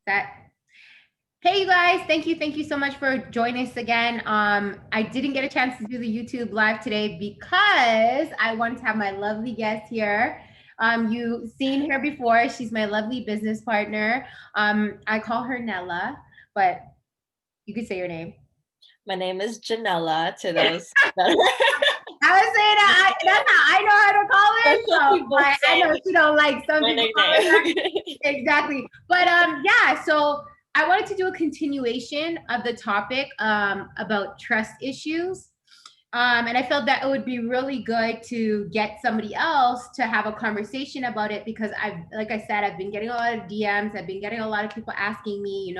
That. Hey, you guys, thank you so much for joining us again. I didn't get a chance to do the YouTube live today because I wanted to have my lovely guest here. You've seen her before. She's my lovely business partner. I call her Nella, but you could say your name. My name is Janella to those that are I was saying that's how I know how to call her. that's what So people I say know she don't like some my people call her that. nickname. Exactly. But yeah, so I wanted to do a continuation of the topic about trust issues. And I felt that it would be really good to get somebody else to have a conversation about it because like I said, I've been getting a lot of DMs. I've been getting a lot of people asking me,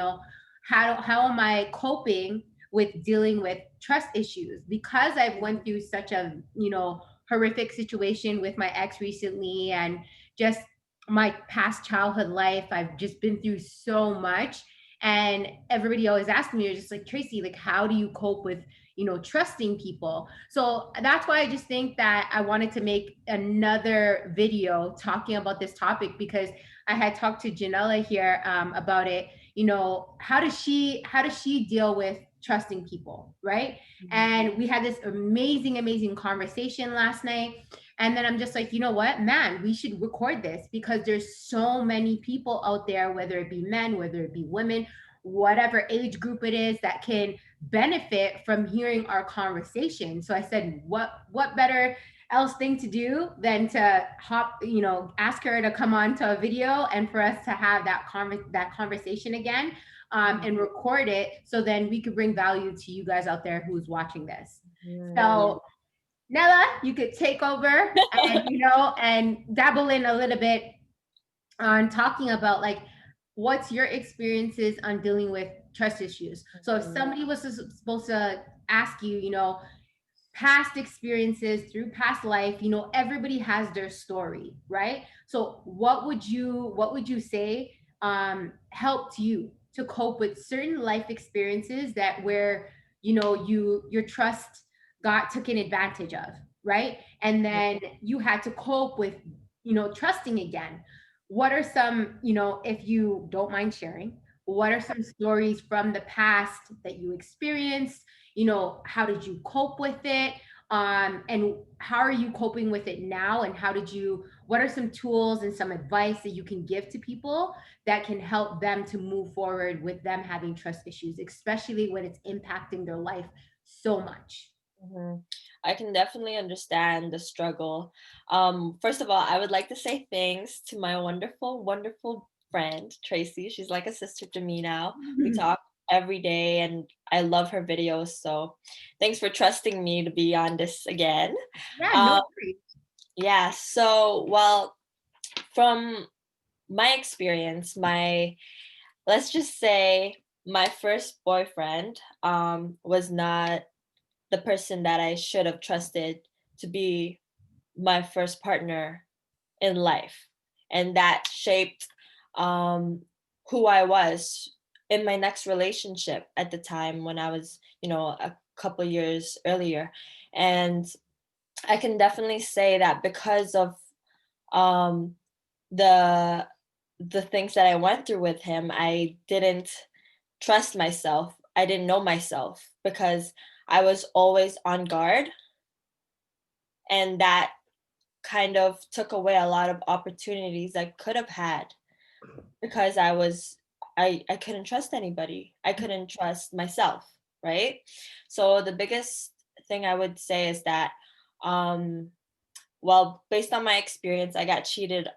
how am I coping with dealing with trust issues because I've went through such a, horrific situation with my ex recently and just my past childhood life. I've just been through so much. And everybody always asks me, you're just like, Tracy, like, how do you cope with, trusting people? So that's why I just think that I wanted to make another video talking about this topic because I had talked to Janella here about it. How does she deal with trusting people, right? And we had this amazing conversation last night. And then I'm just like, you know what, man, we should record this because there's so many people out there, whether it be men, whether it be women, whatever age group it is, that can benefit from hearing our conversation. So I said, what better else thing to do than to ask her to come on to a video and for us to have that conversation again, and record it so then we could bring value to you guys out there who's watching this. So Nella, you could take over and and dabble in a little bit on talking about like what's your experiences on dealing with trust issues. So if somebody was supposed to ask you, past experiences through past life, everybody has their story, right? So what would you say helped you to cope with certain life experiences that where your trust got taken advantage of, right? And then you had to cope with trusting again. What are some, if you don't mind sharing, what are some stories from the past that you experienced? How did you cope with it? And how are you coping with it now? And what are some tools and some advice that you can give to people that can help them to move forward with them having trust issues, especially when it's impacting their life so much? Mhm. I can definitely understand the struggle. First of all, I would like to say thanks to my wonderful, wonderful friend, Tracy. She's like a sister to me now. We talk every day and I love her videos. So thanks for trusting me to be on this again. Yeah, no Um, worries. yeah, so well, from my experience, let's just say my first boyfriend was not the person that I should have trusted to be my first partner in life. And that shaped um, who I was in my next relationship at the time when I was, a couple years earlier. And I can definitely say that because of um, the the things that I went through with him, I didn't trust myself. I didn't know myself because I was always on guard, and that kind of took away a lot of opportunities I could have had because I couldn't trust anybody. I couldn't trust myself, right? So the biggest thing I would say is that um well, based on my experience, I got cheated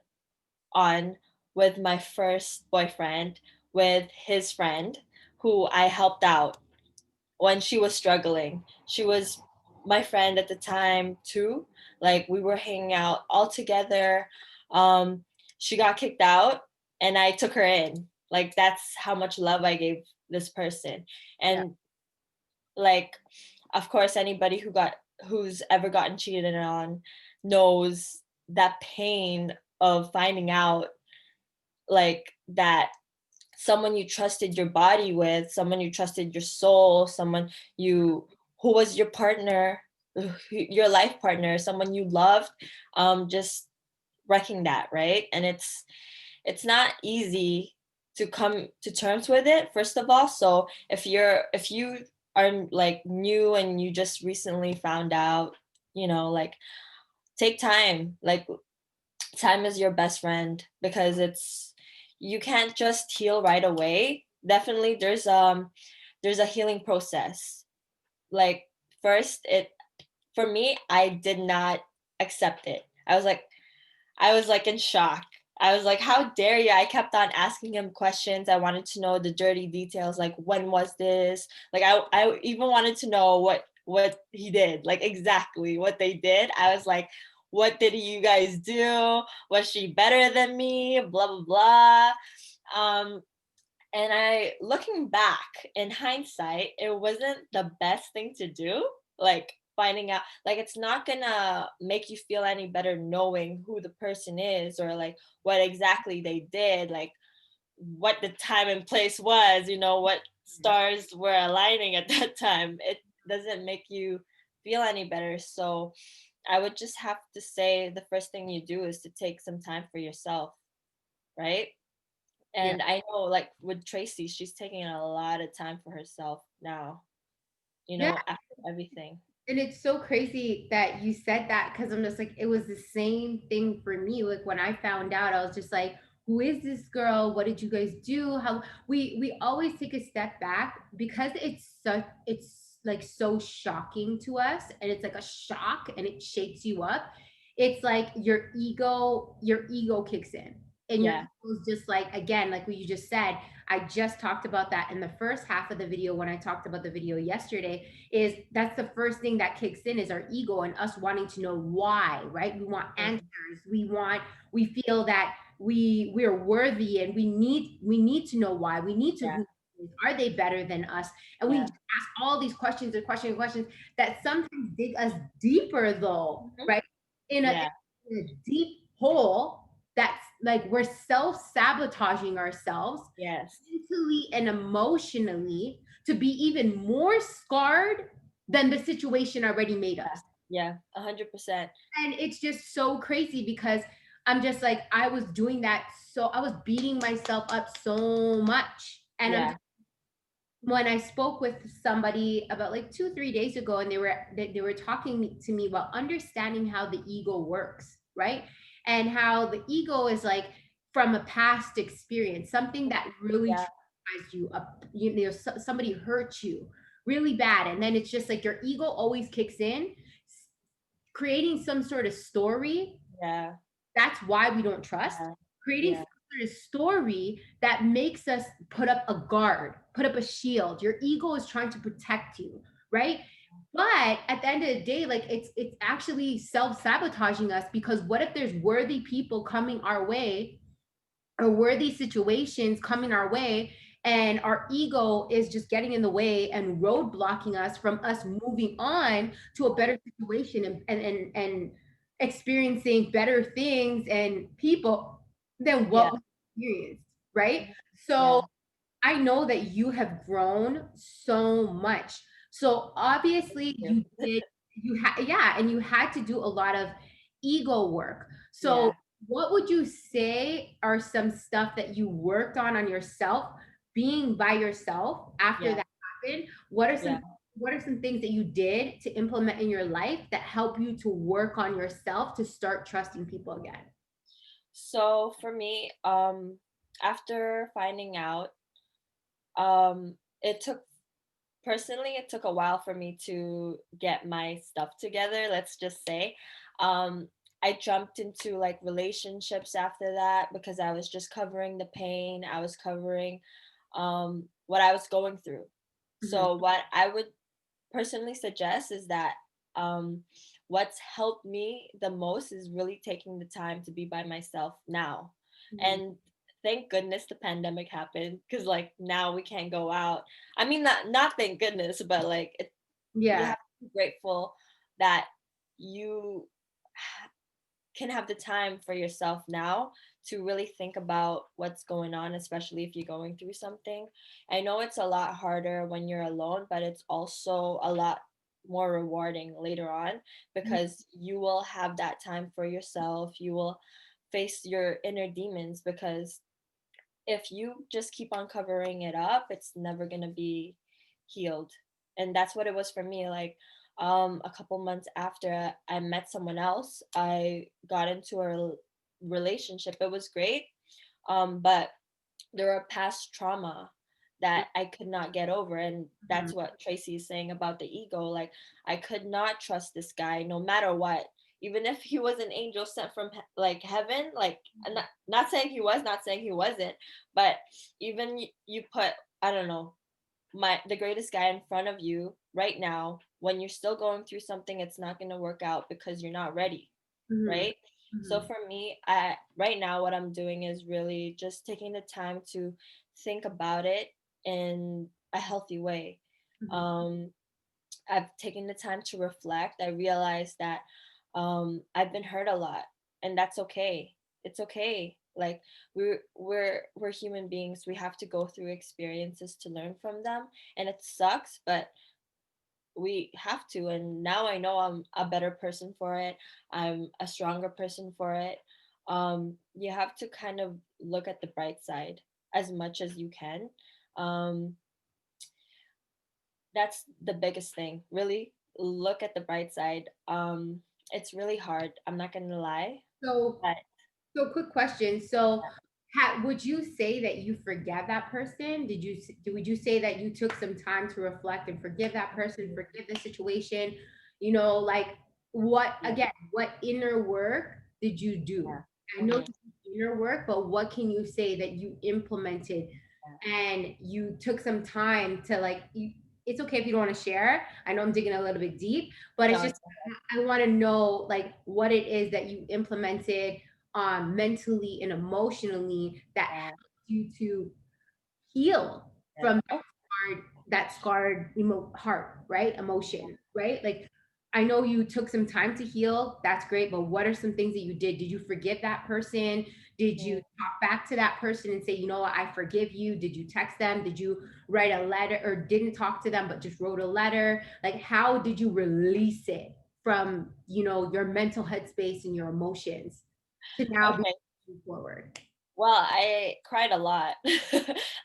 on with my first boyfriend with his friend who I helped out when she was struggling. She was my friend at the time too. Like we were hanging out all together. Um, she got kicked out and I took her in. Like that's how much love I gave this person. Yeah. And like of course anybody who's ever gotten cheated on knows that pain of finding out like that someone you trusted your body with, someone you trusted your soul, someone you who was your partner, your life partner, someone you loved, just wrecking that, right? And it's not easy to come to terms with it, first of all. So if you are like new and you just recently found out, like take time. Like time is your best friend, because you can't just heal right away. Definitely there's a healing process. Like first, it for me, I did not accept it. I was like in shock. I was like, how dare you? I kept on asking him questions. I wanted to know the dirty details, like when was this? Like I even wanted to know what he did, like exactly what they did. I was like, what did you guys do? Was she better than me? Blah blah blah. Um, and I, looking back in hindsight, it wasn't the best thing to do. Like finding out, like it's not gonna make you feel any better knowing who the person is, or like what exactly they did, like what the time and place was, what stars were aligning at that time. It doesn't make you feel any better. So I would just have to say the first thing you do is to take some time for yourself, right? Yeah. And I know, like with Tracy, she's taking a lot of time for herself now, Yeah. after everything. And it's so crazy that you said that, because I'm just like, it was the same thing for me. Like when I found out, I was just like, who is this girl? What did you guys do? How we always take a step back because it's like so shocking to us, and it's like a shock and it shakes you up. It's like your ego kicks in. And your Yeah, ego is just like, again, like what you just said. I just talked about that in the first half of the video when I talked about the video yesterday. Is that's the first thing that kicks in, is our ego and us wanting to know why, right? We want answers. mhm, We feel that we're worthy, and we need to know why. We need to, yeah, who are they better than us? And we yeah, ask all these questions and questions and questions that sometimes dig us deeper, though, mhm, right? yeah, In a deep hole that's like we're self-sabotaging ourselves yes, mentally and emotionally to be even more scarred than the situation already made yeah, us. yeah, 100%. And it's just so crazy because I'm just like, I was doing that. So I was beating myself up so much. And Yeah, when I spoke with somebody about like 2, 3 days ago, and they were talking to me about understanding how the ego works, right? And how the ego is like from a past experience, something that really yeah, traumatized you up, somebody hurt you really bad. And then it's just like your ego always kicks in, creating some sort of story. yeah, That's why we don't trust. yeah, Creating yeah, some sort of story that makes us put up a guard, put up a shield. Your ego is trying to protect you, right? But at the end of the day, like it's actually self-sabotaging us, because what if there's worthy people coming our way, or worthy situations coming our way, and our ego is just getting in the way and roadblocking us from us moving on to a better situation, and experiencing better things and people than yeah, what we experienced, right? mhm, So yeah, I know that you have grown so much. So obviously you. yeah, and you had to do a lot of ego work. So Yeah, what would you say are some stuff that you worked on yourself, being by yourself after yeah, that happened? What are yeah. some things that you did to implement in your life that help you to work on yourself to start trusting people again? So for me, after finding out, it took personally, it took a while for me to get my stuff together, let's just say. Um, I jumped into like relationships after that because I was just covering the pain, I was covering what I was going through. Mhm. So, what I would personally suggest is that what's helped me the most is really taking the time to be by myself now. Mhm. And thank goodness the pandemic happened, because like now we can't go out. I mean, not thank goodness, but like you Yeah. have to be grateful that you can have the time for yourself now to really think about what's going on, especially if you're going through something. I know it's a lot harder when you're alone, but it's also a lot more rewarding later on, because you will have that time for yourself. You will face your inner demons, because if you just keep on covering it up, it's never gonna be healed. And that's what it was for me. Like, a couple months after I met someone else, I got into a relationship. It was great, but there were past trauma that I could not get over. And Mhm. that's what Tracy is saying about the ego. Like, I could not trust this guy no matter what. Even if he was an angel sent from like heaven, like not saying he was, not saying he wasn't, but even you put, I don't know, the greatest guy in front of you right now, when you're still going through something, it's not going to work out because you're not ready, Mhm. right? So Mhm. for me, I right now what I'm doing is really just taking the time to think about it in a healthy way. Mhm. Um, I've taken the time to reflect. I realized that I've been hurt a lot, and that's okay. It's okay. Like, we're human beings. We have to go through experiences to learn from them, and it sucks, but we have to. And now I know I'm a better person for it. I'm a stronger person for it. You have to kind of look at the bright side as much as you can. um, that's the biggest thing, really. Look at the bright side. It's really hard, I'm not gonna lie, So, but so quick question. So, would you say that you forget that person? Would you say that you took some time to reflect and forgive that person, forgive the situation? You know, like what yeah, again? What inner work did you do? yeah, I know mhm, you did inner work, but what can you say that you implemented yeah, and you took some time to like? It's okay if you don't want to share. I know I'm digging a little bit deep, but it's no, just I want to know like what it is that you implemented mentally and emotionally that yeah, helped you to heal yeah. from Oh, that scarred heart, right? Emotion, right? Like I know you took some time to heal. That's great, but what are some things that you did? Did you forgive that person? Did you mm, talk back to that person and say, you know what, I forgive you? Did you text them? Did you write a letter or didn't talk to them but just wrote a letter? Like how did you release it from, your mental headspace and your emotions to now be okay. moving forward? Well, I cried a lot.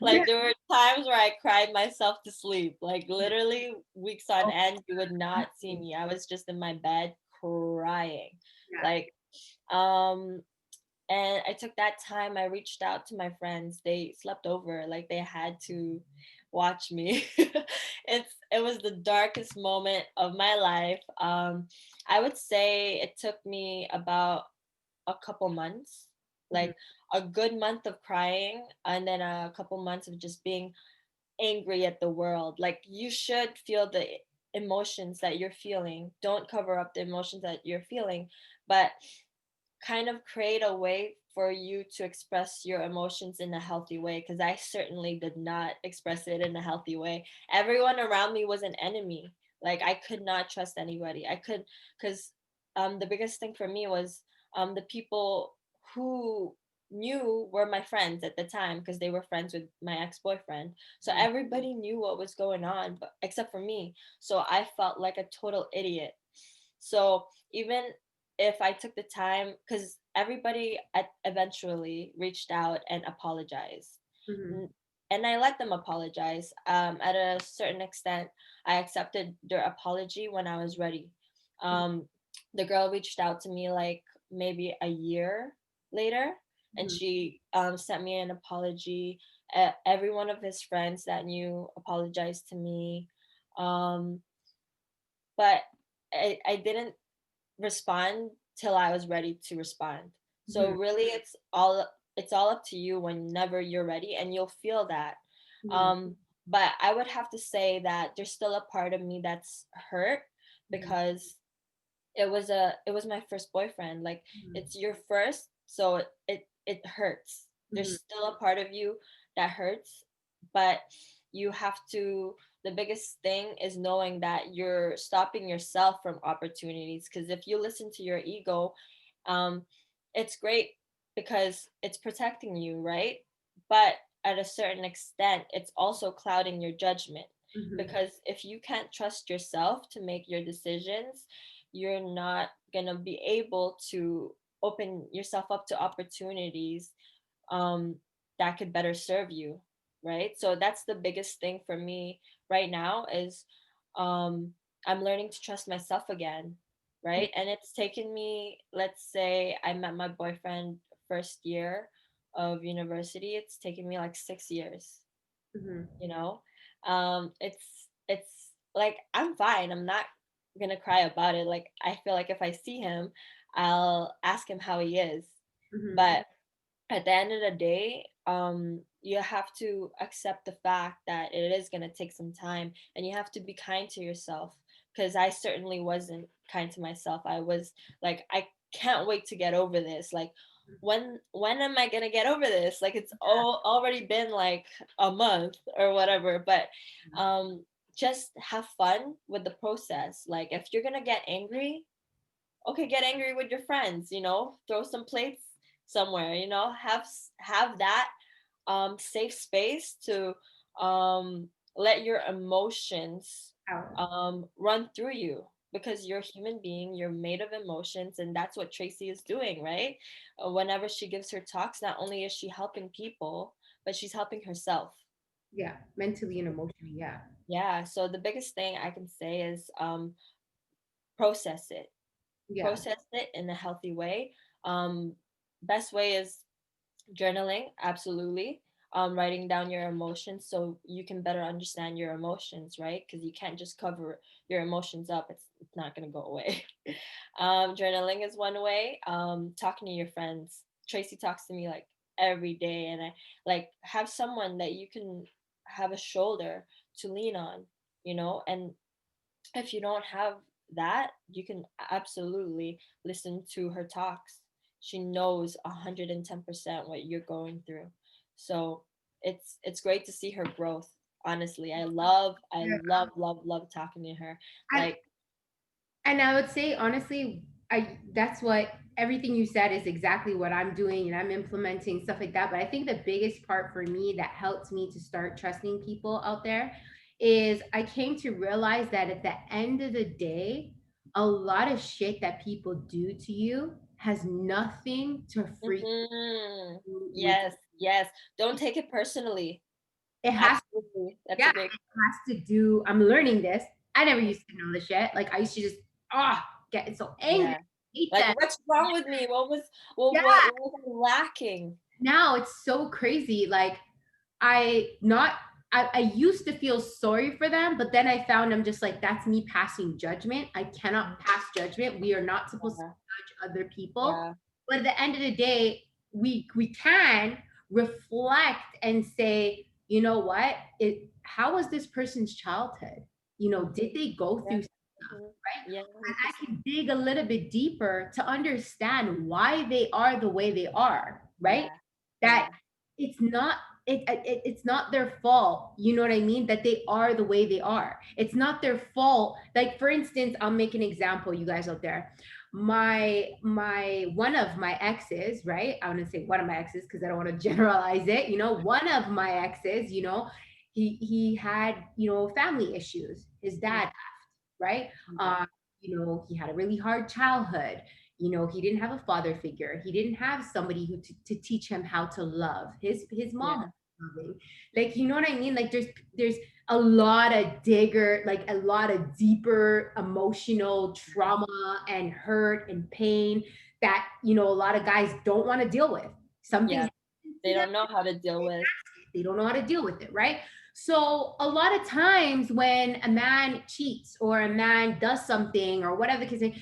Yeah. Like, there were times where I cried myself to sleep. Like, literally weeks on end, you would not see me. I was just in my bed crying. Yeah. Like, um and I took that time. I reached out to my friends. They slept over, like they had to watch me. It was the darkest moment of my life. I would say it took me about a couple months, Mhm. like a good month of crying, and then a couple months of just being angry at the world. Like, you should feel the emotions that you're feeling. Don't cover up the emotions that you're feeling, but kind of create a way for you to express your emotions in a healthy way, because I certainly did not express it in a healthy way. Everyone around me was an enemy. Like, I could not trust anybody. I could, because the biggest thing for me was the people who knew were my friends at the time, because they were friends with my ex-boyfriend. So Mhm. everybody knew what was going on, but except for me. So I felt like a total idiot. So even if I took the time, because everybody eventually reached out and apologized. Mhm. N- And I let them apologize. At a certain extent, I accepted their apology when I was ready. Um, the girl reached out to me like maybe a year later, and Mhm. she sent me an apology. Every one of his friends that knew apologized to me. Um, but I didn't respond till I was ready to respond. So Mhm. really, it's all up to you whenever you're ready, and you'll feel that. Mhm. Um, but I would have to say that there's still a part of me that's hurt, Mhm. because it was my first boyfriend. Like, Mhm. it's your first, so it hurts. Mhm. There's still a part of you that hurts, but you have to, the biggest thing is knowing that you're stopping yourself from opportunities, because if you listen to your ego, um it's great because it's protecting you, right? But at a certain extent, it's also clouding your judgment, Mhm. because if you can't trust yourself to make your decisions, you're not going to be able to open yourself up to opportunities um that could better serve you, right? So that's the biggest thing for me right now is um I'm learning to trust myself again, right? And it's taken me, let's say I met my boyfriend first year of university, it's taken me like 6 years, Mm-hmm. you know. It's like I'm fine, I'm not gonna cry about it. Like I feel like if I see him, I'll ask him how he is. Mm-hmm. But at the end of the day, you have to accept the fact that it is going to take some time, and you have to be kind to yourself, because I certainly wasn't kind to myself. I was like, I can't wait to get over this. Like, when am I going to get over this? Like, it's all already been like a month or whatever. But um just have fun with the process. Like, if you're going to get angry, okay, get angry with your friends, throw some plates somewhere, have that safe space to let your emotions Out. run through you, because you're a human being, you're made of emotions, and that's what Tracy is doing, right? Whenever she gives her talks, not only is she helping people, but she's helping herself. Yeah, mentally and emotionally. Yeah. Yeah, so the biggest thing I can say is process it, Yeah. process it in a healthy way. Um, Best way is journaling, absolutely. Writing down your emotions so you can better understand your emotions, right? Because you can't just cover your emotions up; it's not gonna go away. Journaling is one way. Talking to your friends. Tracy talks to me like every day, and I like have someone that you can have a shoulder to lean on, and if you don't have that, you can absolutely listen to her talks. She knows 110% what you're going through. So it's great to see her growth. Honestly, I Yeah. love talking to her. And Like, and I would say honestly, I that's what everything you said is exactly what I'm doing and I'm implementing stuff like that. But I think the biggest part for me that helped me to start trusting people out there is I came to realize that at the end of the day, a lot of shit that people do to you has nothing to freak you with. yes, yes. Don't take it personally. It has, Absolutely. That's yeah, a it great. has to do. I'm learning this. I never used to know the shit. Like I used to just get so angry, Yeah. hate Like, that. what's wrong with me? Yeah, What was I lacking? now it's so crazy. Like I not I used to feel sorry for them, but then I found I'm just like that's me passing judgment. I cannot pass judgment. We are not supposed to Yeah, judge other people. yeah, But at the end of the day, we can reflect and say, you know what? How was this person's childhood? Did they go yeah, through mhm, right? yeah, And I 100%. can dig a little bit deeper to understand why they are the way they are, right? Yeah, That yeah, it's not it's not their fault. You know what I mean? That they are the way they are. It's not their fault. Like for instance, I'll make an example, you guys out there. My one of my exes, right? I want to say one of my exes because I don't want to generalize it. One of my exes, he had family issues. His mm, dad, right? yeah, Um, he had a really hard childhood. He didn't have a father figure. He didn't have somebody who to teach him how to love. His mom yeah, was loving. Like, you know what I mean? Like there's a lot of like a lot of deeper emotional trauma and hurt and pain that, a lot of guys don't want to deal with. Something's yeah. happened They to them, don't know how to deal with. they don't know how to deal with it, right? So a lot of times when a man cheats or a man does something or whatever the case is,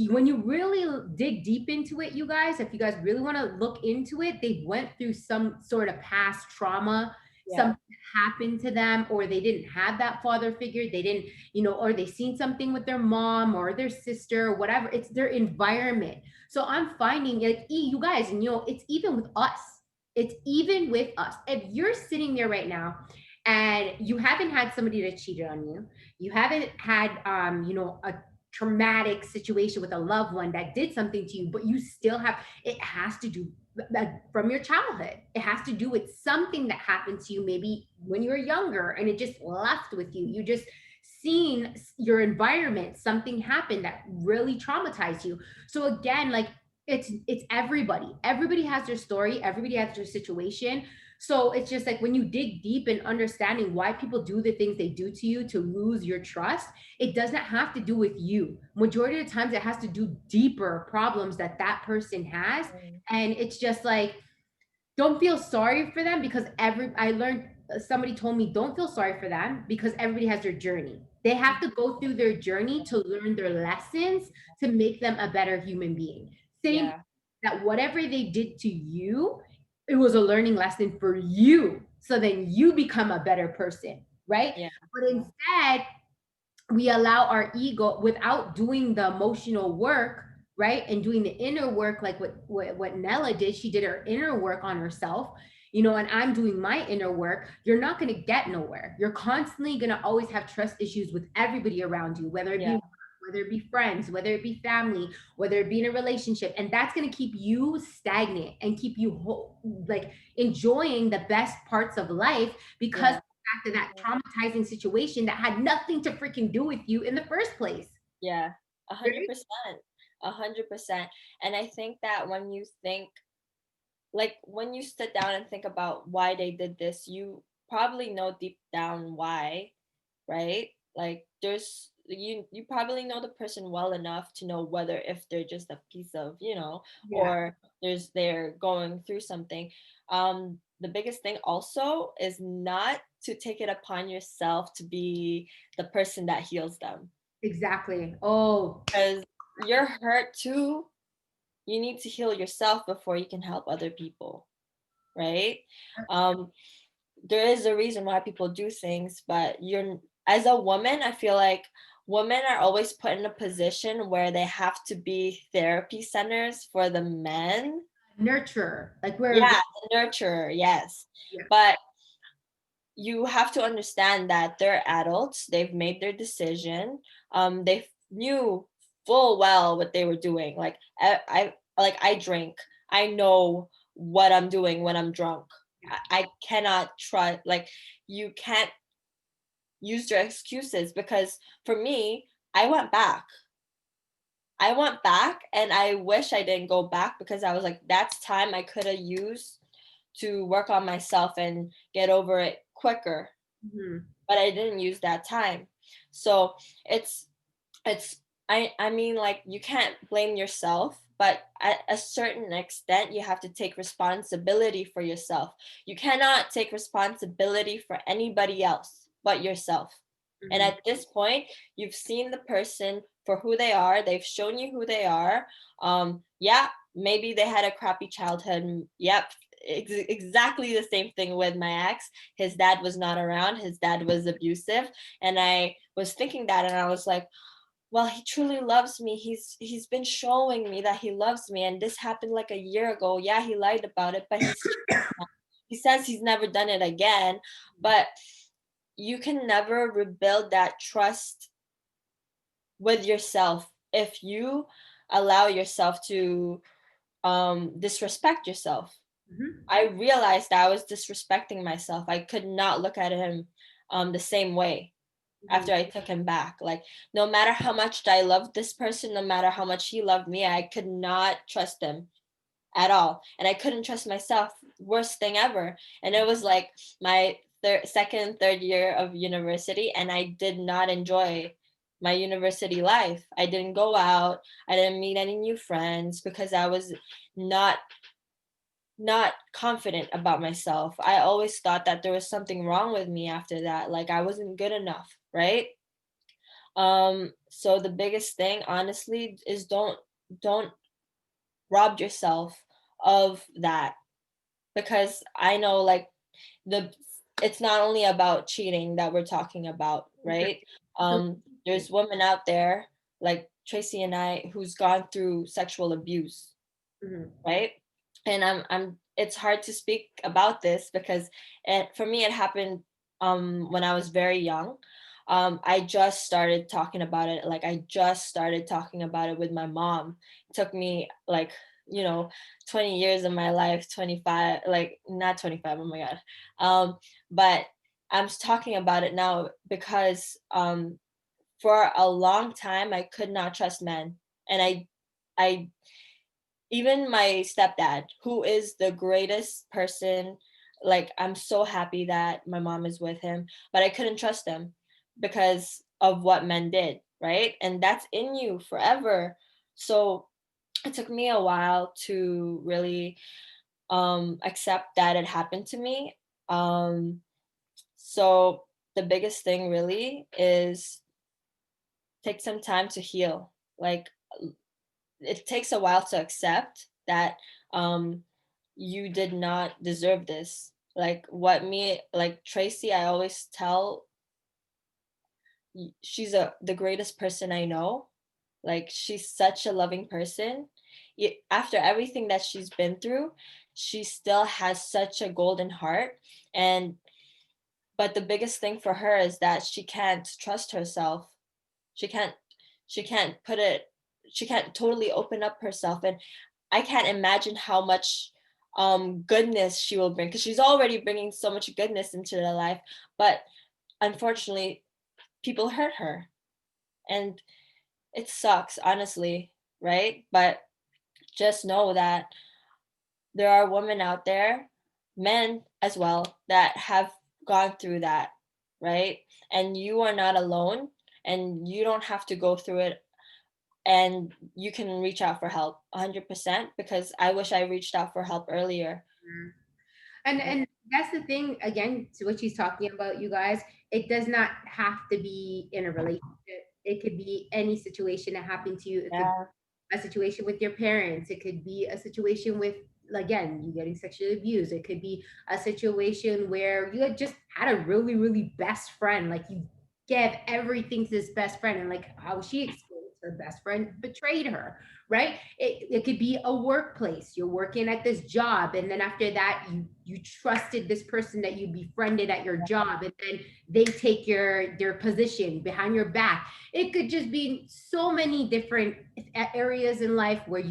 when you really dig deep into it, you guys, if you guys really want to look into it, they went through some sort of past trauma, Yeah, something happened to them, or they didn't have that father figure. They didn't, or they seen something with their mom or their sister or whatever. It's their environment. So I'm finding like you guys, and it's even with us. It's even with us. If you're sitting there right now and you haven't had somebody that cheated on you, you haven't had a traumatic situation with a loved one that did something to you, but you still have, it has to do from your childhood. It has to do with something that happened to you maybe when you were younger and it just left with you. You just seen your environment, something happened that really traumatized you. So again, like it's everybody has their story, everybody has their situation. So it's just like when you dig deep in understanding why people do the things they do to you to lose your trust, it doesn't have to do with you. Majority of the times, it has to do deeper problems that that person has, Mm. and it's just like don't feel sorry for them because every I learned somebody told me don't feel sorry for them because everybody has their journey. They have to go through their journey to learn their lessons to make them a better human being. Same Yeah, that whatever they did to you, it was a learning lesson for you. So then you become a better person, right? yeah, But instead, we allow our ego without doing the emotional work, right, and doing the inner work, like what Nella did. She did her inner work on herself, and I'm doing my inner work. You're not going to get nowhere. You're constantly going to always have trust issues with everybody around you, whether it be yeah, whether it be friends, whether it be family, whether it be in a relationship, and that's going to keep you stagnant and keep you like enjoying the best parts of life because yeah. back to that traumatizing situation that had nothing to freaking do with you in the first place. Yeah, a hundred Right? percent, 100%. And I think that when you think, like, when you sit down and think about why they did this, you probably know deep down why, right? Like, you probably know the person well enough to know whether if they're just a piece of, Yeah, or they're going through something. The biggest thing also is not to take it upon yourself to be the person that heals them, exactly. Oh, because you're hurt too. You need to heal yourself before you can help other people, right? um there is a reason why people do things, but you're as a woman, I feel like women are always put in a position where they have to be therapy centers for the men. nurturer. Like we're Yeah, the nurturer, yes. yeah. But you have to understand that they're adults, they've made their decision, they knew full well what they were doing. Like I drink, I know what I'm doing when I'm drunk. I cannot try, like, you can't use your excuses, because for me, I went back and I wish I didn't go back, because I was like, that's time I could have used to work on myself and get over it quicker, Mhm. but I didn't use that time. So it's it's I mean, like, you can't blame yourself, but at a certain extent you have to take responsibility for yourself. You cannot take responsibility for anybody else but yourself. And Mhm. at this point, you've seen the person for who they are. They've shown you who they are. Yeah, maybe they had a crappy childhood. Yep, exactly the same thing with my ex. His dad was not around. His dad was abusive, and I was thinking that, and I was like, well, he truly loves me. He's been showing me that he loves me, and this happened like a year ago. Yeah, he lied about it, but he says he's never done it again. But you can never rebuild that trust with yourself if you allow yourself to disrespect yourself. Mhm. I realized that I was disrespecting myself. I could not look at him the same way Mhm. after I took him back. Like, no matter how much I loved this person, no matter how much he loved me, I could not trust him at all. And I couldn't trust myself. Worst thing ever. And it was like my second, third year of university, and I did not enjoy my university life. I didn't go out. I didn't meet any new friends because I was not confident about myself. I always thought that there was something wrong with me after that, like I wasn't good enough, right? So the biggest thing, honestly, is don't rob yourself of that, because I know, like, the it's not only about cheating that we're talking about, right? Exactly. So There's women out there like Tracy and I who's gone through sexual abuse, mhm. right? And I'm it's hard to speak about this because for me it happened when I was very young. I just started talking about it. Like, I just started talking about it with my mom. It took me, like, you know 20 years of my life, 25, like, not 25, oh my god. But I'm talking about it now because for a long time I could not trust men. And I even my stepdad, who is the greatest person, like I'm so happy that my mom is with him, but I couldn't trust him because of what men did, right? And that's in you forever. So it took me a while to really accept that it happened to me. Um so the biggest thing really is take some time to heal. Like it takes a while to accept that um you did not deserve this. Like what me like Tracy, I always tell she's the greatest person I know. Like she's such a loving person. After everything that she's been through, she still has such a golden heart. And but the biggest thing for her is that she can't trust herself. She can't she can't put it she can't totally open up herself, and I can't imagine how much goodness she will bring because she's already bringing so much goodness into their life, but unfortunately people hurt her, and it sucks honestly, right? But just know that there are women out there, men as well, that have gone through that, right? And you are not alone, and you don't have to go through it, and you can reach out for help 100% because I wish I reached out for help earlier. Mhm. And that's the thing again to what she's talking about, you guys. It does not have to be in a relationship. It could be any situation that happened to you. It could Yeah, a situation with your parents. It could be a situation with, again, you getting sexually abused. It could be a situation where you had just had a really, really best friend. Like you gave everything to this best friend, and like how she experienced her best friend betrayed her, right? It could be a workplace. You're working at this job, and then after that, you trusted this person that you befriended at your job, and then they take your position behind your back. It could just be so many different areas in life where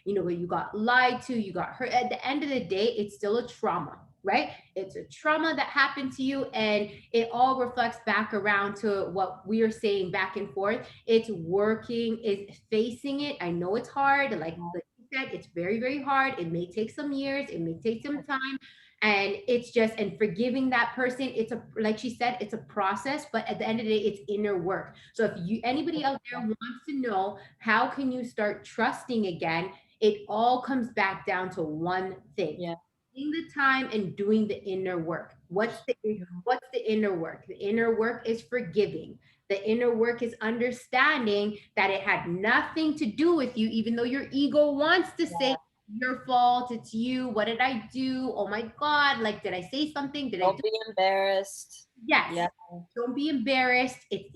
where you got lied to, you got hurt. At the end of the day, it's still a trauma, right? It's a trauma that happened to you, and it all reflects back around to what we are saying back and forth. It's working, is facing it. I know it's hard, like you said, it's very, very hard. It may take some years, it may take some time, and it's just, and forgiving that person, it's a, like she said, it's a process, but at the end of the day, it's inner work. So if you, anybody out there wants to know how can you start trusting again, it all comes back down to one thing: yeah, taking the time and doing the inner work. What's the inner work? The inner work is forgiving. The inner work is understanding that it had nothing to do with you, even though your ego wants to say your fault, it's you, what did I do, oh my god, like did I say something, did I do? don't be embarrassed. Yes. Yeah, Don't be embarrassed. It's,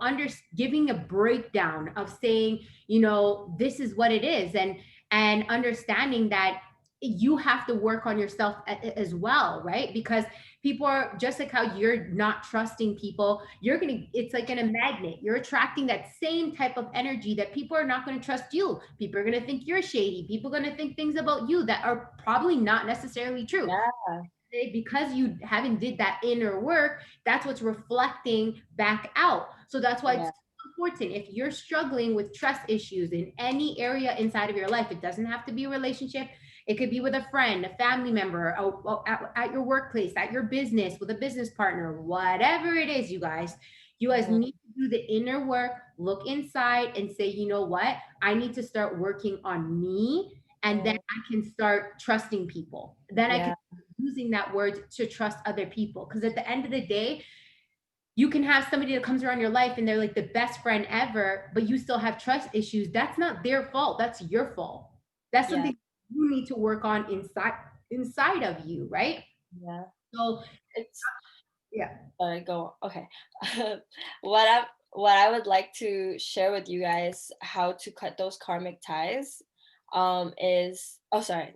under giving a breakdown of saying, this is what it is, and understanding that you have to work on yourself as well, right? Because people are just like how you're not trusting people. It's like in a magnet. You're attracting that same type of energy that people are not going to trust you. People are going to think you're shady. People are going to think things about you that are probably not necessarily true, yeah, because you haven't did that inner work. That's what's reflecting back out. So that's why it's yeah, so important. If you're struggling with trust issues in any area inside of your life, it doesn't have to be a relationship. It could be with a friend, a family member, at your workplace, at your business, with a business partner, whatever it is. You guys mhm, need to do the inner work, look inside and say, you know what, I need to start working on me, and then mhm, I can start trusting people. Then I can yeah, using that word to trust other people. Because at the end of the day, you can have somebody that comes around your life and they're like the best friend ever, but you still have trust issues. That's not their fault. That's your fault. That's yeah, something you need to work on inside of you, right? yeah. So It's yeah. sorry, go. Okay. What I would like to share with you guys how to cut those karmic ties is, oh sorry.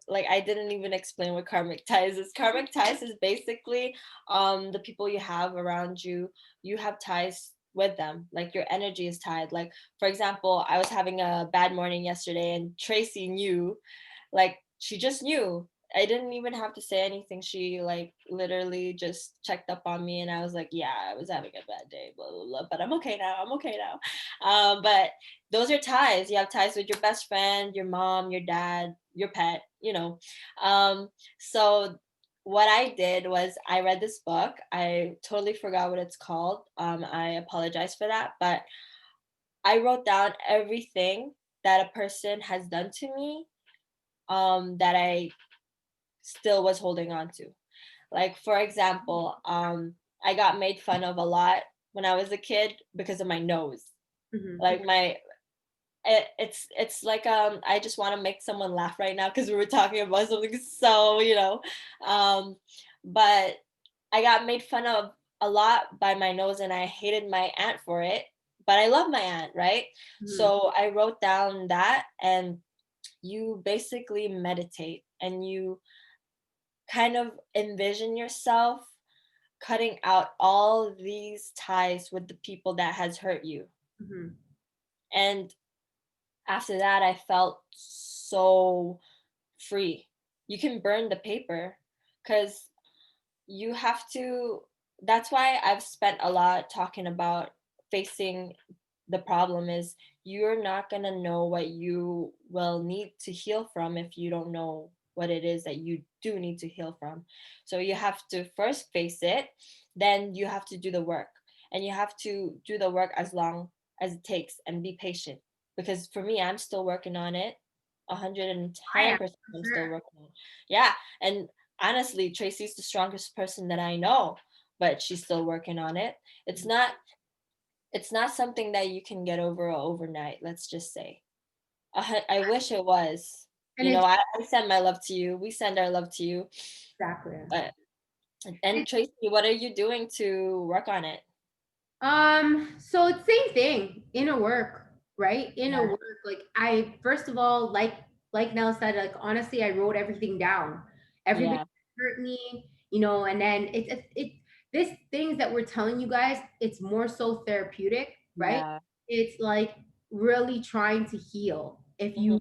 Like I didn't even explain what karmic ties is. Karmic ties is basically the people you have around you, you have ties with them. Like your energy is tied. Like for example, I was having a bad morning yesterday and Tracy knew, like she just knew. I didn't even have to say anything. She like literally just checked up on me, and I was like, "Yeah, I was having a bad day, blah blah blah, but I'm okay now. I'm okay now." But those are ties. You have ties with your best friend, your mom, your dad, your pet. So what I did was I read this book. I totally forgot what it's called. I apologize for that, but I wrote down everything that a person has done to me, that I still was holding on to. Like, for example, I got made fun of a lot when I was a kid because of my nose. Mhm. Like it's like I just want to make someone laugh right now because we were talking about something so, um but I got made fun of a lot by my nose and I hated my aunt for it, but I love my aunt, right? Mhm. So I wrote down that, and you basically meditate and you kind of envision yourself cutting out all these ties with the people that has hurt you. Mhm. And after that I felt so free. You can burn the paper cuz you have to that's why I've spent a lot talking about facing the problem is you're not going to know what you will need to heal from if you don't know what it is that you do need to heal from. So you have to first face it, then you have to do the work. And you have to do the work as long as it takes and be patient. Because for me, I'm still working on it. I am 110% for I'm still sure. working on it. Yeah. And honestly, Tracy's the strongest person that I know, but she's still working on it. It's not it's not something that you can get over overnight, let's just say. I wish it was. And You know, it's I send my love to you. We send our love to you. exactly. But and Tracy, what are you doing to work on it? So it's same thing. Inner work, right? Inner Yeah, work. Like I first of all, like Nell said, like honestly, I wrote everything down. Everybody yeah, hurt me, you know, and then it this things that we're telling you guys, it's more so therapeutic, right? yeah. It's like really trying to heal. Mhm.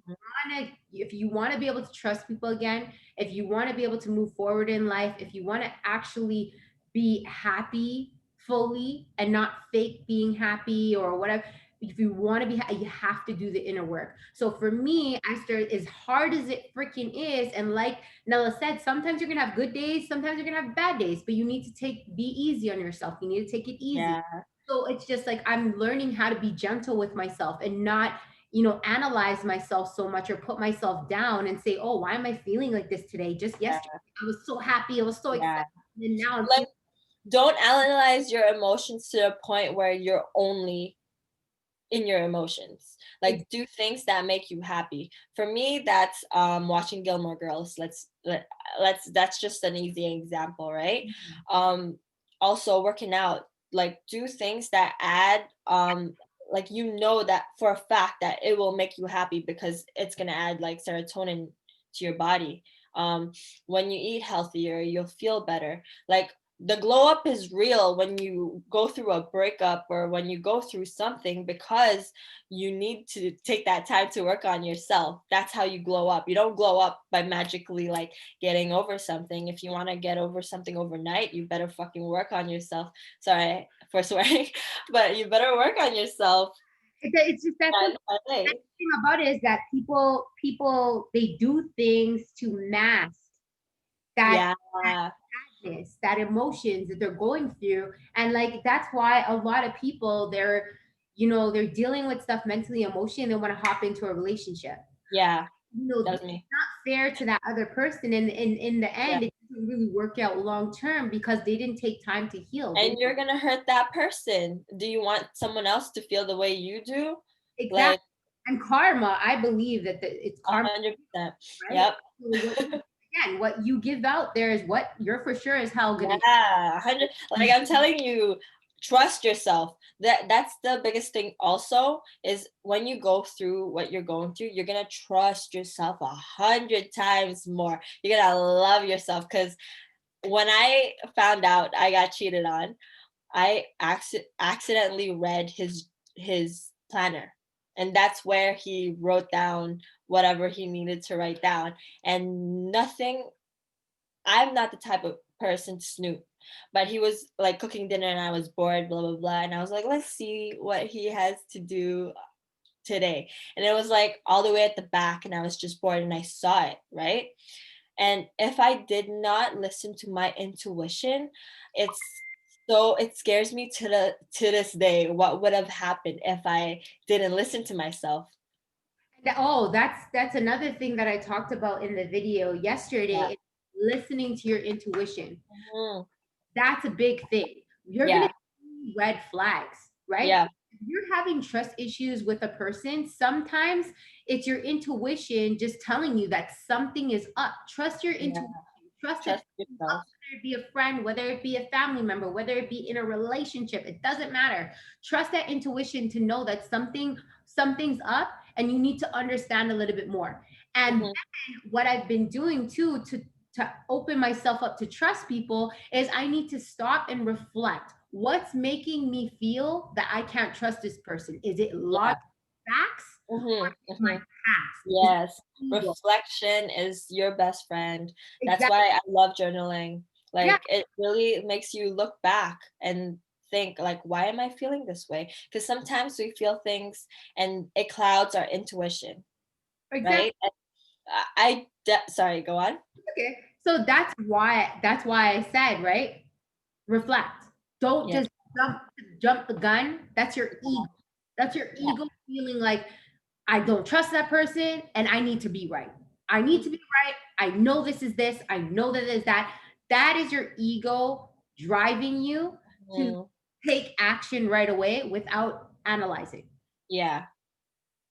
If you want to be able to trust people again, if you want to be able to move forward in life, if you want to actually be happy fully and not fake being happy or whatever, if you want to be you have to do the inner work. So for me, I started, as hard as it freaking is, and like Nella said, sometimes you're gonna have good days, sometimes you're gonna have bad days, but you need to be easy on yourself. You need to take it easy. Yeah, So it's just like I'm learning how to be gentle with myself and not, analyze myself so much or put myself down and say, oh, why am I feeling like this today? Just yesterday yeah, I was so happy, I was so excited, yeah. and now I'm Like, feeling don't analyze your emotions to the point where you're only in your emotions. like, Like, do things that make you happy. For me, that's watching Gilmore Girls. Let's that's just an easy example, right? Um Also working out. Like, do things that add like, that for a fact that it will make you happy because it's going to add like serotonin to your body. When you eat healthier, you'll feel better. Like, the glow up is real when you go through a breakup or when you go through something, because you need to take that time to work on yourself. That's how you glow up. You don't glow up by magically like getting over something. If you want to get over something overnight, you better fucking work on yourself. Sorry for swearing, but you better work on yourself. it's just that's what That day. thing about it is that people they do things to mask that Yeah, sadness, that emotions that they're going through, and like that's why a lot of people they're dealing with stuff mentally, emotionally, and they want to hop into a relationship. yeah, It's that's me. not fair to that other person, and in the Yeah. end, it doesn't really work out long term because they didn't take time to heal. They And you're gonna hurt that person. Do you want someone else to feel the way you do? exactly. Like, And karma, I believe that it's karma, 100%. right? Yep. So what you give out there is what you're for sure is hell gonna. Yeah, 100. Like, I'm telling you, trust yourself. That's the biggest thing also, is when you go through what you're going through, you're gonna trust yourself 100 times more. You're gonna love yourself, because when I found out I got cheated on, I accidentally read his planner. And that's where he wrote down whatever he needed to write down. And nothing, I'm not the type of person to snoop. But he was like cooking dinner and I was bored, blah blah blah. And I was like, let's see what he has to do today. And it was like all the way at the back, and I was just bored and I saw it, right? And if I did not listen to my intuition, it's it scares me to this day what would have happened if I didn't listen to myself. Oh, that's another thing that I talked about in the video Yeah. yesterday. Is listening to your intuition. Mhm. That's a big thing. You're gonna Yeah. see red flags, right? Yeah. If you're having trust issues with a person, sometimes it's your intuition just telling you that something is up. Trust your Yeah. intuition. Trust that Trust yourself. whether it be a friend, whether it be a family member, whether it be in a relationship, it doesn't matter. Trust that intuition to know that something's up and you need to understand a little bit more. And Mhm. what I've been doing too to open myself up to trust people is I need to stop and reflect. What's making me feel that I can't trust this person? Is it Yeah. logic facts or Mhm. is it my Mhm. past? Is it Yes. ego? Reflection is your best friend. That's Exactly. why I love journaling. Yeah, Like it really makes you look back and think like, why am I feeling this way? Because sometimes we feel things and it clouds our intuition, exactly. right? And sorry, go on. Okay. So that's why I said, right? Reflect. Don't Yeah. just jump the gun. That's your ego. That's your Yeah. ego feeling like I don't trust that person and I need to be right. I need to be right. I know this is this. I know that is that. That is your ego driving you to Mhm. take action right away without analyzing. Yeah.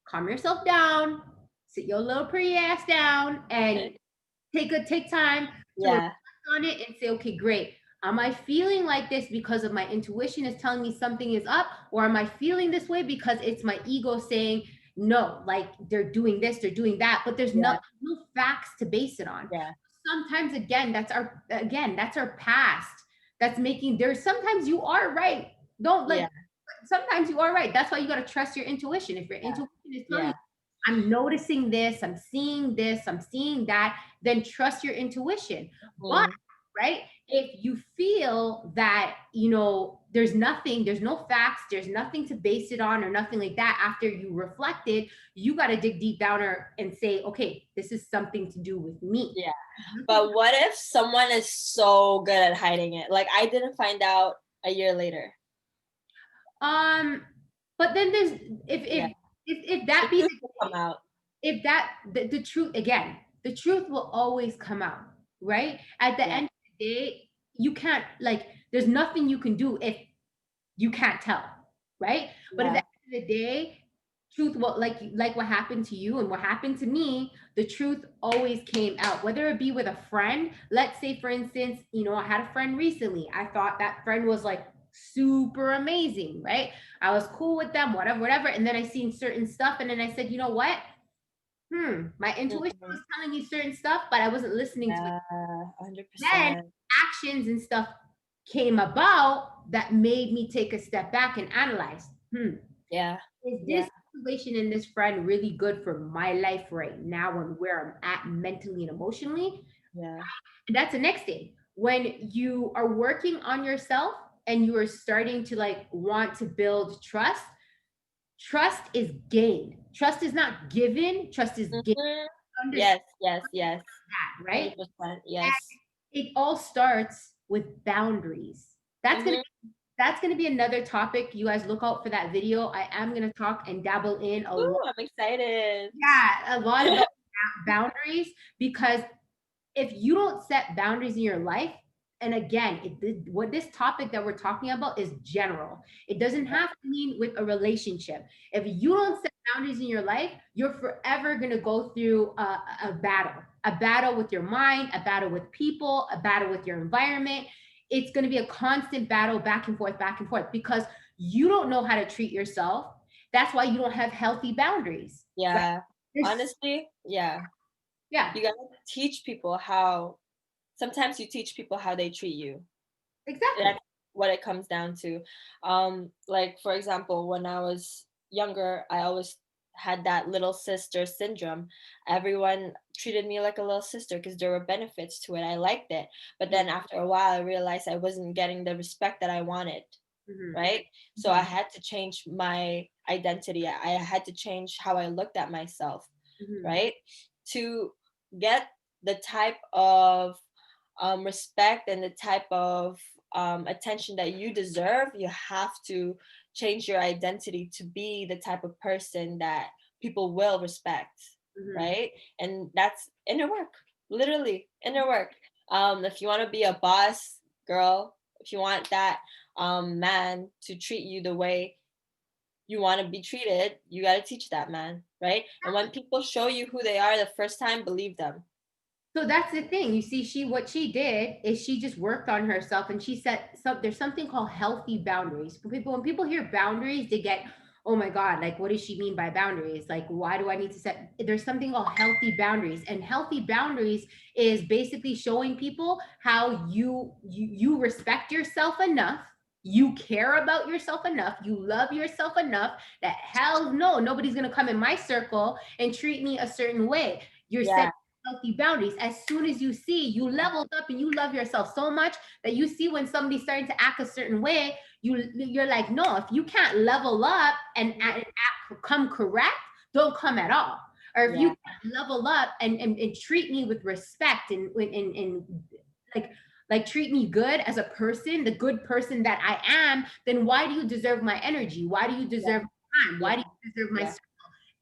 Calm yourself down, sit your little pretty ass down, and take time to reflect Yeah. on it and say, okay, great. Am I feeling like this because of my intuition is telling me something is up, or am I feeling this way because it's my ego saying no, like they're doing this, they're doing that, but there's Yeah. no facts to base it on. Yeah. Sometimes that's our past. That's making there's sometimes you are right. Don't Yeah. like sometimes you are right. That's why you got to trust your intuition. If your Yeah. intuition is telling you Yeah. I'm noticing this, I'm seeing that, then trust your intuition. But, Mhm. right, if you feel that, there's no facts, there's nothing to base it on or nothing like that after you reflected, you got to dig deep down and say, okay, this is something to do with me. Yeah. But what if someone is so good at hiding it? Like I didn't find out a year later. Um, but then there's Yeah. if The that be truth the will come out. if that the truth again, the truth will always come out, right? At the Yeah. end of the day, you can't like there's nothing you can do if you can't tell, right? But at the Yeah. end of the day, truth will like what happened to you and what happened to me, the truth always came out, whether it be with a friend. Let's say, for instance, I had a friend recently. I thought that friend was like super amazing, right? I was cool with them, whatever, whatever. And then I seen certain stuff, and then I said, you know what? My intuition was Mhm. telling me certain stuff, but I wasn't listening to it. Yeah, Then 100%. actions and stuff came about that made me take a step back and analyze, Yeah. is Yeah. this situation and this friend really good for my life right now and where I'm at mentally and emotionally? Yeah. And that's the next thing. When you are working on yourself and you are starting to like want to build trust, trust is gained. Trust is not given, trust is gained. Mhm. Understand Yes, yes, yes. that, right? 100%. Yes. It all starts with boundaries. That's gonna Mhm. that's gonna be another topic. You guys look out for that video. I am gonna talk and dabble in a lot, Ooh, I'm excited. yeah, a lot about boundaries because if you don't set boundaries in your life, and again, what this topic that we're talking about is general. It doesn't have to mean with a relationship. If you don't set boundaries in your life, you're forever going to go through a battle with your mind, a battle with people, a battle with your environment. It's going to be a constant battle back and forth because you don't know how to treat yourself. That's why you don't have healthy boundaries, right? Yeah. There's, Honestly, yeah. yeah, You gotta teach people how sometimes you teach people how they treat you. exactly. That's what it comes down to. Like for example, when I was younger, I always had that little sister syndrome. Everyone treated me like a little sister because there were benefits to it. I liked it. But then after a while, I realized I wasn't getting the respect that I wanted, Mhm, right? So I mhm, had to change my identity. I had to change how I looked at myself, mhm. right? To get the type of respect and the type of attention that you deserve, you have to change your identity to be the type of person that people will respect, Mhm. right? And that's inner work, literally inner work. If you want to be a boss girl, if you want that man to treat you the way you want to be treated, you got to teach that man, right? And when people show you who they are the first time, believe them. So that's the thing. You see, what she did is she just worked on herself and she set there's something called healthy boundaries. When people hear boundaries, they get, oh my God, like what does she mean by boundaries? Like, why do I need to set there's something called healthy boundaries. And healthy boundaries is basically showing people how you respect yourself enough. You care about yourself enough. You love yourself enough that hell no, nobody's gonna come in my circle and treat me a certain way. You're Yeah, setting healthy boundaries. As soon as you see you leveled up and you love yourself so much that you see when somebody's starting to act a certain way, you're like, no, if you can't level up and come correct, don't come at all. Or if you yeah, can't level up and treat me with respect and like treat me good as a person, the good person that I am, then why do you deserve my energy? Why do you yeah, deserve my time? yeah, Why do you deserve my yeah,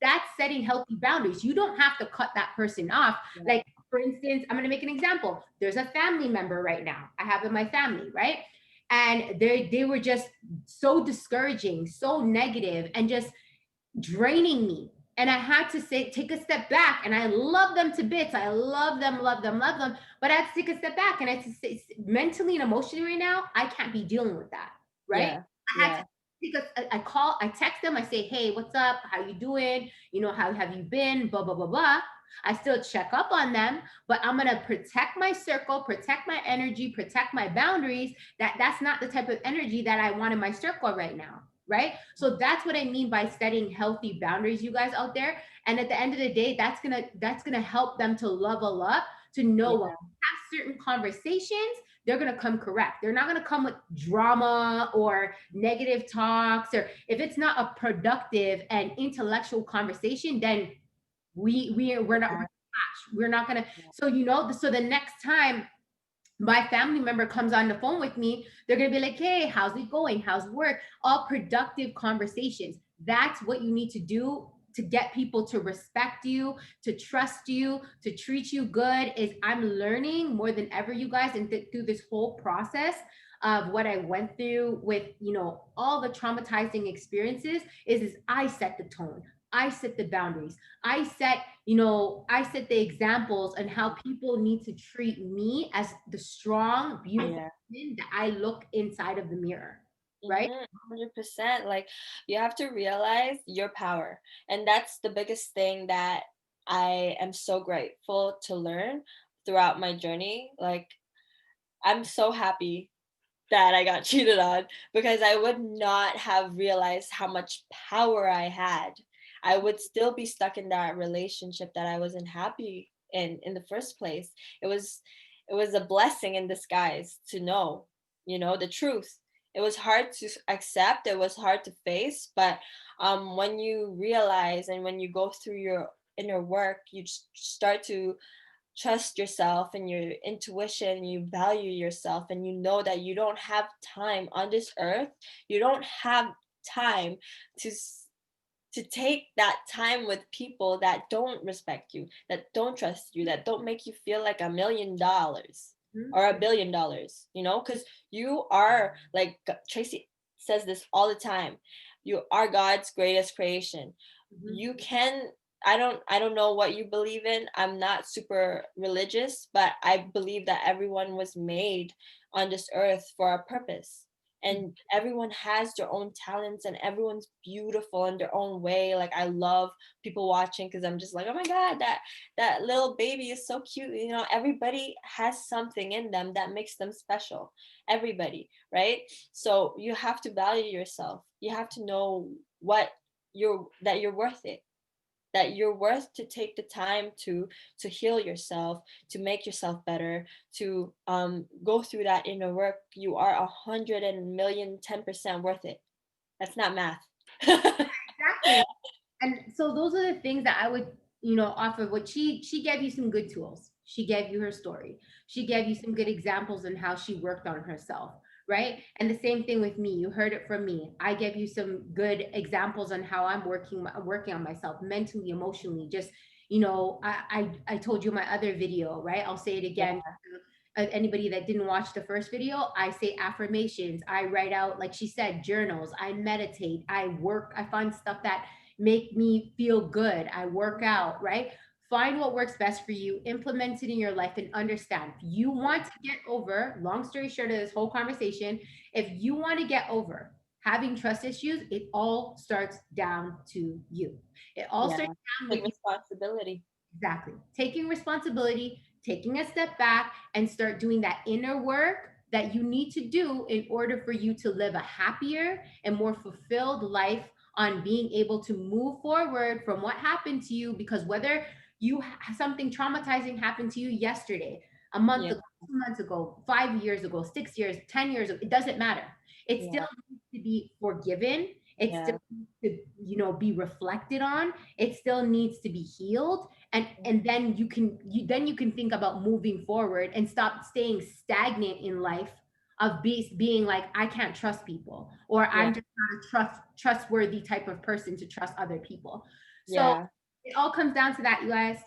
that's setting healthy boundaries. You don't have to cut that person off. yeah, Like, for instance, I'm going to make an example. There's a family member right now I have in my family, right? And they were just so discouraging, so negative, and just draining me. And I had to say, take a step back. And I love them to bits. I love them, love them, love them. But I had to take a step back and I had to say, mentally and emotionally right now, I can't be dealing with that. Right. yeah, I had to yeah, I call, I text them, I say, hey, what's up? How you doing? You know, how have you been? Blah, blah, blah, blah. I still check up on them, but I'm gonna protect my circle, protect my energy, protect my boundaries. That's not the type of energy that I want in my circle right now, right? So that's what I mean by setting healthy boundaries, you guys out there. And at the end of the day, that's gonna help them to level up, to know when yeah, we have certain conversations, they're gonna come correct. They're not gonna come with drama or negative talks, or if it's not a productive and intellectual conversation, then yeah, we're not gonna. yeah, So so the next time my family member comes on the phone with me, they're going to be like, hey, how's it going? How's work? All productive conversations. That's what you need to do to get people to respect you, to trust you, to treat you good. Is I'm learning more than ever, you guys, and through this whole process of what I went through with, all the traumatizing experiences is I set the tone. I set the boundaries. I set the examples and how people need to treat me as the strong, beautiful yeah. woman that I look inside of the mirror, right? 100%. Like, you have to realize your power. And that's the biggest thing that I am so grateful to learn throughout my journey. Like, I'm so happy that I got cheated on, because I would not have realized how much power I had. I would still be stuck in that relationship that I wasn't happy in the first place. It was a blessing in disguise to know, the truth. It was hard to accept, it was hard to face, but when you realize and when you go through your inner work, you start to trust yourself and your intuition, you value yourself, and you know that you don't have time on this earth. You don't have time to to take that time with people that don't respect you, that don't trust you, that don't make you feel like $1 million Mhm, or $1 billion, because you are, like Tracy says this all the time, you are God's greatest creation. mhm, You can, I don't know what you believe in. I'm not super religious, but I believe that everyone was made on this earth for a purpose, and everyone has their own talents and everyone's beautiful in their own way. Like, I love people watching because I'm just like, oh my god, that little baby is so cute. Everybody has something in them that makes them special. Everybody, right? So you have to value yourself. You have to know what you're worth it, that you're worth to take the time to heal yourself, to make yourself better, to go through that inner work. You are 100 and million 10% worth it. That's not math. exactly. And so those are the things that I would, offer. What she gave you some good tools. She gave you her story. She gave you some good examples on how she worked on herself, right? And the same thing with me. You heard it from me. I gave you some good examples on how I'm working on myself mentally, emotionally. Just I told you my other video, right? I'll say it again. Yeah. Anybody that didn't watch the first video, I say affirmations. I write out, like she said, journals. I meditate. I work. I find stuff that make me feel good. I work out, right? Find what works best for you, implement it in your life, and understand. If you want to get over, long story short of this whole conversation, if you want to get over having trust issues, it all starts down to you. It all starts Yeah. down with Take you. responsibility. Exactly. Taking responsibility, taking a step back, and start doing that inner work that you need to do in order for you to live a happier and more fulfilled life, on being able to move forward from what happened to you. Because whether something traumatizing happened to you yesterday, a month Yeah. ago, 2 months ago, 5 years ago, 6 years, 10 years ago, it doesn't matter. It still Yeah. needs to be forgiven. It still Yeah. needs to, be reflected on. It still needs to be healed, and then you can think about moving forward and stop staying stagnant in life, of being like, I can't trust people, or Yeah. I'm just not a trustworthy type of person to trust other people. So Yeah. it all comes down to that, you guys.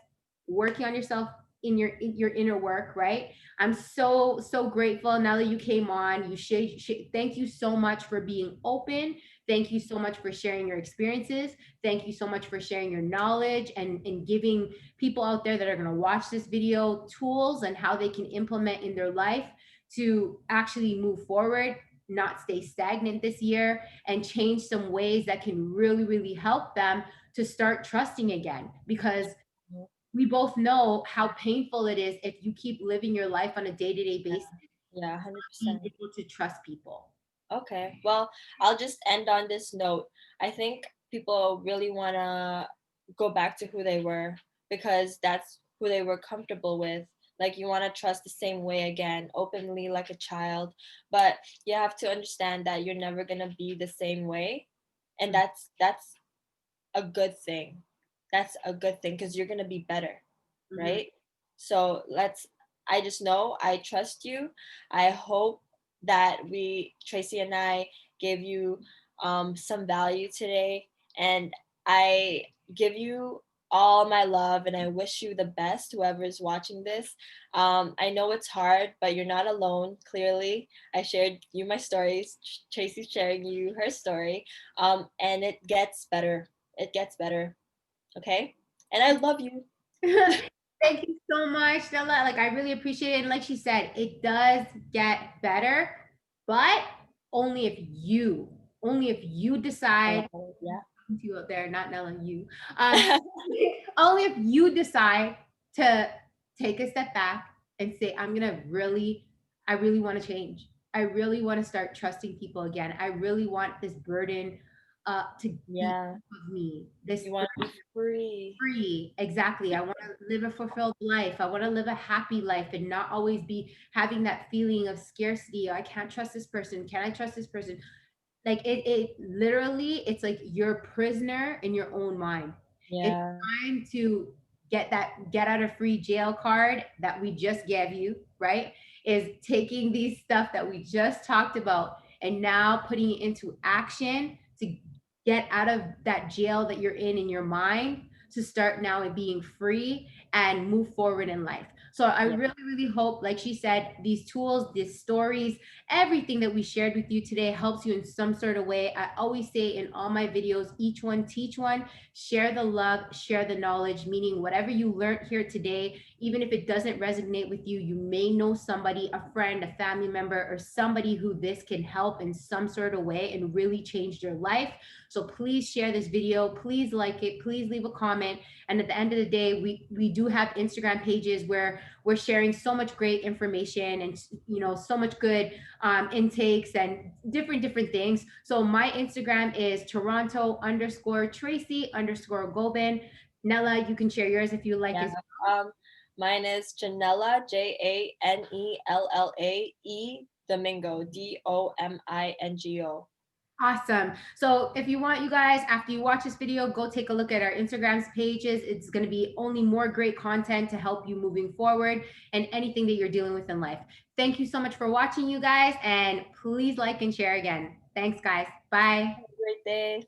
Working on yourself, in your inner work, right? I'm so grateful now that you came on. Thank you so much for being open. Thank you so much for sharing your experiences. Thank you so much for sharing your knowledge, and giving people out there that are going to watch this video tools and how they can implement in their life to actually move forward, not stay stagnant this year, and change some ways that can really, really help them to start trusting again. Because Mhm. we both know how painful it is if you keep living your life on a day-to-day basis, Yeah. being 100%. able to trust people. Okay. Well, I'll just end on this note. I think people really want to go back to who they were because that's who they were comfortable with. Like you want to trust the same way again, openly like a child, but you have to understand that you're never going to be the same way. And that's a good thing. That's a good thing because you're going to be better, Mhm. right? So I just know I trust you. I hope that Tracy and I, gave you some value today. And I give you all my love and I wish you the best, whoever's watching this. I know it's hard, but you're not alone, clearly. I shared you my stories, Tracy's sharing you her story, and it gets better. It gets better. Okay? And I love you. Thank you so much, Stella. Like, I really appreciate it. And like she said, it does get better, but only if you decide. Yeah. To you out there, not Nella, you. Only if you decide to take a step back and say, I really want to change. I really want to start trusting people again. I really want this burden to be Yeah. off of me. This You want to be free. free. Exactly. I want to live a fulfilled life. I want to live a happy life and not always be having that feeling of scarcity. I can't trust this person. Can I trust this person? Like, it literally, it's like you're a prisoner in your own mind. It's Yeah. time to get out of free jail card that we just gave you, right? Is taking these stuff that we just talked about and now putting it into action to get out of that jail that you're in your mind, to start now being free and move forward in life. So I Yeah. really, really hope, like she said, these tools, these stories, everything that we shared with you today helps you in some sort of way. I always say in all my videos, each one teach one, share the love, share the knowledge, meaning whatever you learned here today, even if it doesn't resonate with you, you may know somebody, a friend, a family member, or somebody who this can help in some sort of way and really change their life. So please share this video, please like it, please leave a comment. And at the end of the day, we do have Instagram pages where we're sharing so much great information, and so much good intakes and different things. So my Instagram is Toronto_Tracy_Gobin. Nella, you can share yours if you like Yeah. as. Um, Mine is Janella, Janella, Domingo, Domingo. Awesome. So if you want, you guys, after you watch this video, go take a look at our Instagram's pages. It's going to be only more great content to help you moving forward and anything that you're dealing with in life. Thank you so much for watching, you guys, and please like and share again. Thanks, guys. Bye. Have a great day.